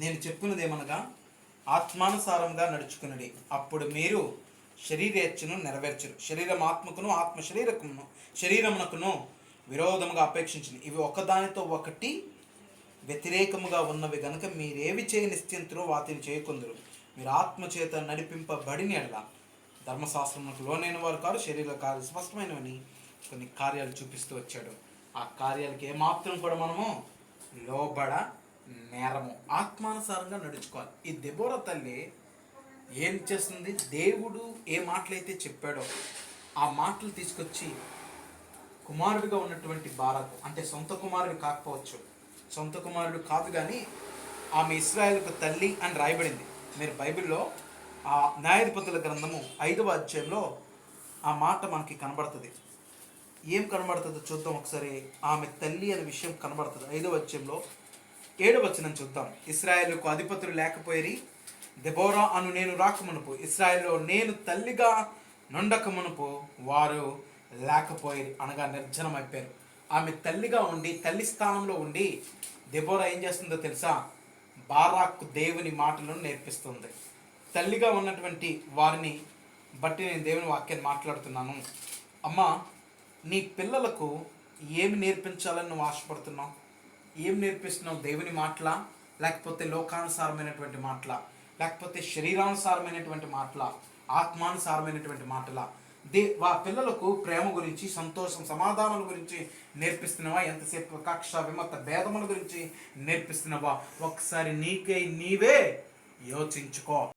నేను చెప్పినది ఏమనగా ఆత్మానుసారంగా నడుచుకున్నది, అప్పుడు మీరు శరీరేచ్ఛను నెరవేర్చరు. శరీరం ఆత్మకును, ఆత్మ శరీరమునకును విరోధముగా అపేక్షించింది. ఇవి ఒకదానితో ఒకటి వ్యతిరేకముగా ఉన్నవి గనుక మీరేవి చేయ నిశ్చింతురో వాటిని చేయకుందరు. మీరు ఆత్మచేత నడిపింపబడిన ఎడల ధర్మశాస్త్రములకు లోనైన వారు కాదు. శరీర కార్యాలు స్పష్టమైనవని కొన్ని కార్యాలు చూపిస్తూ వచ్చాడు. ఆ కార్యాలకి ఏమాత్రం కూడా మనము లోబడ నేరము. ఆత్మానుసారంగా నడుచుకోవాలి. ఈ దెబోరా తల్లి ఏం చేస్తుంది? దేవుడు ఏ మాటలైతే చెప్పాడో ఆ మాటలు తీసుకొచ్చి కుమారుడిగా ఉన్నటువంటి బారాకు, అంటే సొంత కుమారుడు కాకపోవచ్చు, సొంత కుమారుడు కాదు కానీ ఆమె ఇశ్రాయేలుకు తల్లి అని రాయబడింది. మీరు బైబిల్లో ఆ న్యాయాధిపతుల గ్రంథము 5వ అధ్యాయంలో ఆ మాట మనకి కనబడుతుంది. ఏం కనబడుతుందో చూద్దాం ఒకసారి. ఆమె తల్లి అనే విషయం కనబడుతుంది 5వ అధ్యాయంలో 7వ వచనం చూద్దాం. ఇశ్రాయేలుకు అధిపతులు లేకపోయి దెబోరా అను నేను రాకమునుపు, ఇశ్రాయేల్లో నేను తల్లిగా నుండకమునుపు వారు లేకపోయి, అనగా నిర్జనం అయిపోయారు. ఆమె తల్లిగా ఉండి, తల్లి స్థానంలో ఉండి దెబోరా ఏం చేస్తుందో తెలుసా? బారాకు దేవుని మాటలను నేర్పిస్తుంది. తల్లిగా ఉన్నటువంటి వారిని బట్టి నేను దేవుని వాక్యాన్ని మాట్లాడుతున్నాను. అమ్మా, నీ పిల్లలకు ఏమి నేర్పించాలని నువ్వు ఆశపడుతున్నావు? ఏం నేర్పిస్తున్నావు? దేవుని మాటలా, లేకపోతే లోకానుసారమైనటువంటి మాటలా, లేకపోతే శరీరానుసారమైనటువంటి మాటలా, ఆత్మానుసారమైనటువంటి మాటలా? పిల్లలకు ప్రేమ గురించి, సంతోషం, సమాధానాల గురించి నేర్పిస్తున్నావా? ఎంతసేపు కక్ష, విమత, భేదముల గురించి నేర్పిస్తున్నావా? ఒకసారి నీకై నీవే యోచించుకో.